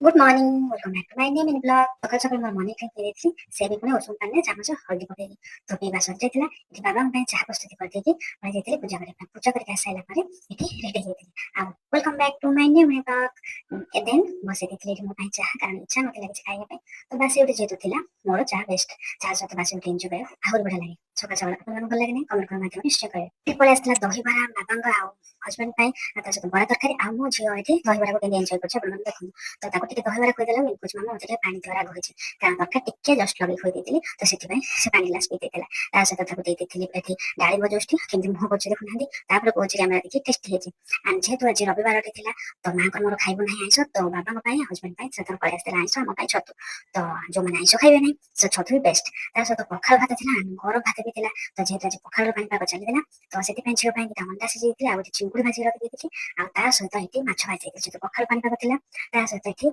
Good morning welcome back to my new mini blog सकाळ सकाळ मोर morning time पेरेथि से भी पुणे ओसुम पानी चामच हल्दी पकेई तो पीवा सज जाइतिला इति बाबा पे चाह प्रस्तुति कर देकी मैं जेतिले पूजा करके आसाइला पारे इति रेडी हेतिली आ welcome back to my new mini blog एदेन बसे देतिले मो पाई चाह कारण इच्छा नते लागे खाइया पे तो बासी उठे जेतु थिला मोर चाह बेस्ट चाह सहित बासी उठे एन्जॉय करे आहुर बढिया लागे सकाळ सकाळ आपन भल लागे नै कमेंट कर माध्यम निश्चय करे ट्रिपल आसला दही बरा बाबांग आ हस्बैंड पाई आ सहित बड़ा तरकारी आ मो झियो एठी दही बरा को एन्जॉय करछ अपन देखु तो ताको टिके दही बरा खोइदेला मिल्कुच मामा मते टिके पानी द्वारा गहिछि कारण दरकार टिके जस्ट लगे खोइ देतिली तो सेति पई से पानी ग्लास पी देतिला ता सहित ताको दे देतिली एठी डाळी बजोष्टी केमति मुह करछि देखु नांदी तापर कोछि कैमरा देखि टेस्ट हेछि आन जेतु आज रविवार थिला तो मां को मोर खाइबो नै आइसो तो बाबा को पाई हस्बैंड पाई सतर पळे आस्ते आइसो हम पाई छतु तो जो माने आइसो खाइबे नै से छतु बेस्ट ता सहित पखाल भात थिला गरम भात भी थिला तो जेतु आज पखाल पानी पाक चली देला तो सेति पई छियो पाई ता अंडा सिझि थिला आ चिंगुडी भाजी रखि देतिछि आ ता सहित एठी माछ भाजी देतिछि तो पखाल पानी पाक थिला ता सहित एठी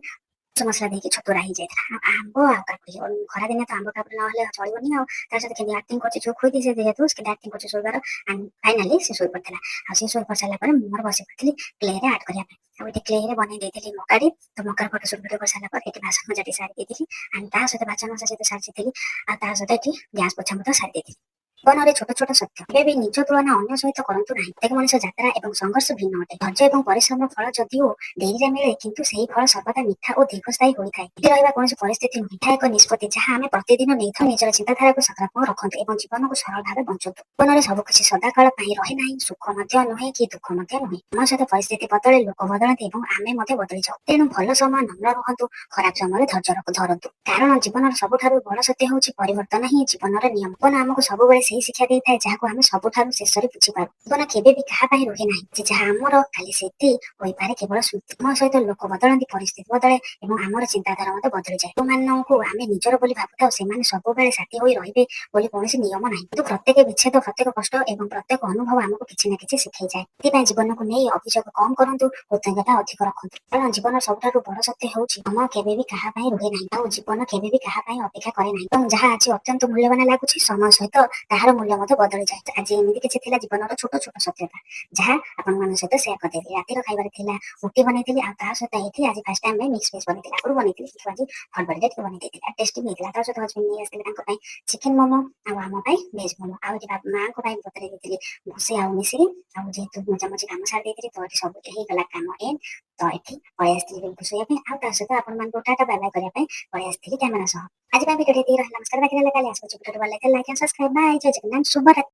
मसला देके छतुरा ही जाइଥିଲା आंब आ काकुडी और खरा दिने तो आंब काकुडी नहले चलिबनी आ तार साथे केनी एक्टिंग करछि जो खोइ दिसे जेहेतु उसके एक्टिंग करछि सोइबार एंड फाइनली से सोइ पड़तला आ से सोइ पड़सला पर मोर बसे पड़तली क्ले रे ऐड करिया पे आ एते क्ले रे बनै देतिली मकाडी तो मकार फोटो शूट वीडियो करसला पर एते भाषण मजाटी सारी देतिली एंड ता साथे बाचा मसा साथे सारी देतिली आ ता साथे एटी गैस पोछा मत सारी देतिली जीवନରେ ଛୋଟ ଛୋଟ ସତ୍ୟ କେବେ ବି ନିଜ ତୁଳନା ଅନ୍ୟ ସହିତ କରନ୍ତୁ ନାହିଁ ପ୍ରତ୍ୟେକ ମଣିଷ ଯାତ୍ରା ଏବଂ ସଂଘର୍ଷ ଭିନ୍ନ ଅଟେ ଧୈର୍ଯ୍ୟ ଏବଂ ପରିଶ୍ରମର ଫଳ ଯଦିଓ ଡେରିରେ ମିଳେ କିନ୍ତୁ ସେହି ଫଳ ସର୍ବଦା ମିଠା ଓ ଦୀର୍ଘସ୍ଥାୟୀ ହୋଇଥାଏ ଏଠି ରହିବା କୌଣସି ପରିସ୍ଥିତି ନୁହେଁ ଏହା ଏକ ନିଷ୍ପତ୍ତି ଯାହା ଆମେ ପ୍ରତିଦିନ ନେଇଥାଉ ନିଜର ଚିନ୍ତାଧାରାକୁ ସକାରାତ୍ମକ ରଖନ୍ତୁ ଏବଂ ଜୀବନକୁ ସରଳ ଭାବେ ବଞ୍ଚନ୍ତୁ ଜୀବନରେ ସବୁ କିଛି ସଦାକାଳ ପାଇଁ ରହେ ନାହିଁ ସୁଖ ମଧ୍ୟ ନୁହେଁ କି ଦୁଃଖ ମଧ୍ୟ ନୁହେଁ ଆମ ସହିତ ପରିସ୍ଥିତି ବଦଳେ ଲୋକ ବଦଳନ୍ତି ଏବଂ ଆମେ ମଧ୍ୟ ବଦଳି ଯାଉ ତେଣୁ ଭଲ ସମୟ ନମ୍ର ରୁହନ୍ତୁ ଖରାପ ସମୟରେ ଧୈର୍ଯ୍ୟ ଧରନ୍ତୁ କାରଣ ଜୀବନର ସବୁଠାରୁ ବଡ଼ ସତ୍ୟ ହେଉଛି ପରିବର୍ତ୍ତନ ହିଁ ଜୀବନର ନିୟମ ଜୀବନ ଆମକୁ ସବୁବେଳେ ସେହି ଶିକ୍ଷା ଦେଇଥାଏ ଯାହାକୁ ଆମେ ସବୁଠାରୁ ଶେଷରେ ବୁଝିପାରୁ ଜୀବନ କେବେ ବି କାହା ପାଇଁ ରୁହେ ନାହିଁ ଯେ ଯାହା ଆମର କାଲି ସେତି ହୋଇପାରେ କେବଳ ସ୍ମୃତି ଆମ ସହିତ ଲୋକ ବଦଳନ୍ତି ପରିସ୍ଥିତି ବଦଳେ ଏବଂ ଆମର ଚିନ୍ତାଧାରା ମଧ୍ୟ ବଦଳିଯାଏ ଯେଉଁମାନଙ୍କୁ ଆମେ ନିଜର ବୋଲି ଭାବୁଥାଉ ସେମାନେ ସବୁବେଳେ ସାଥୀ ହୋଇ ରହିବେ ବୋଲି କୌଣସି ନିୟମ ନାହିଁ କିନ୍ତୁ ପ୍ରତ୍ୟେକ ବିଚ୍ଛେଦ ପ୍ରତ୍ୟେକ କଷ୍ଟ ଏବଂ ପ୍ରତ୍ୟେକ ଅନୁଭବ ଆମକୁ କିଛି ନା କିଛି ଶିଖାଇଯାଏ ସେଥିପାଇଁ ଜୀବନକୁ ନେଇ ଅଭିଯୋଗ କମ କରନ୍ତୁ କୃତଜ୍ଞତା ଅଧିକ ରଖନ୍ତୁ କାରଣ ଜୀବନର ସବୁଠାରୁ ବଡ଼ ସତ୍ୟ ହେଉଛି ସମୟ କେବେ ବି କାହା ପାଇଁ ରୁହେ ନାହିଁ ଆଉ ଜୀବନ କେବେ ବି କାହା ପାଇଁ ଅପେକ୍ଷା କରେ ନାହିଁ ଏବଂ ଯାହା ଆଜି ଅତ୍ୟନ୍ତ ମୂଲ୍ୟବାନ ଲାଗୁଛି ସମୟ ସହିତ ତାହାର ମୂଲ୍ୟ ମଧ୍ୟ ବଦଳିଯାଏ ଆଜି ଏମିତି କିଛି ଥିଲା ଜୀବନର ଛୋଟ ଛୋଟ ସତ୍ୟତା ଯାହା ଆପଣମାନଙ୍କ ସହିତ ସେୟାର କରିଦେଲି ରାତିର ଖାଇବାରେ ଥିଲା ରୁଟି ବନେଇଥିଲି ଆଉ ତା ସହିତ ଏଇଠି ଆଜି ଫାର୍ଷ୍ଟ ଟାଇମ୍ ମିକ୍ସ ଭେଜ୍ ବନେଇଥିଲି ଆଗରୁ ବନେଇଥିଲି କିନ୍ତୁ ଆଜି ହଳବଡ଼ିରେ ଟିକେ ବନେଇ ଦେଇଥିଲି ଆଉ ଟେଷ୍ଟି ବି ହେଇଥିଲା ତା ସହିତ ହଜବେଣ୍ଡ ନେଇ ଆସିଥିଲେ ତାଙ୍କ ପାଇଁ ଚିକେନ ମୋମୋ ଆଉ ଆମ ପାଇଁ ଭେଜ୍ ମୋମୋ ଆଉ ଏଠି ମାଆଙ୍କ ପାଇଁ ବତୁରେଇ ଦେଇଥିଲି ଭୁଷି ଆଉ ମିଶିରି ଆଉ ଯେହେତୁ ମଜାମଜି କାମ ସାରି ଦେଇଥିଲି ତ ଏଠି ସବୁ ହେଇଗଲା କାମ ଏଣ୍ଡ ତ ଏଠି ପଳେଇ ଆସିଥିଲି ବିଲକୁ ଶୋଇବା ପାଇଁ ଆଉ ତା ସହିତ ଆପଣମାନଙ୍କୁ ଟାଟା ବାଏ ବାଏ କରିବା ପାଇଁ ପଳେଇ ଆସିଥିଲି କ୍ୟାମେରା ସହ ଆଜି ପାଇଁ ଭିଡ଼ିଓ ଏତିକି ରହିଲା ନମସ୍କାର ବାକି ରହିଲା କାଲି ଆସିବ ଛୋଟ ଛୋଟ ଭଲ ଲାଗିଲା ଲାଇକ୍ ଆଣ୍ଡ ସବସ୍କ୍ରାଇବ ବାଏ ଜୟ ଜଗନ୍ନାଥ ଶୁଭରାତ୍ରି।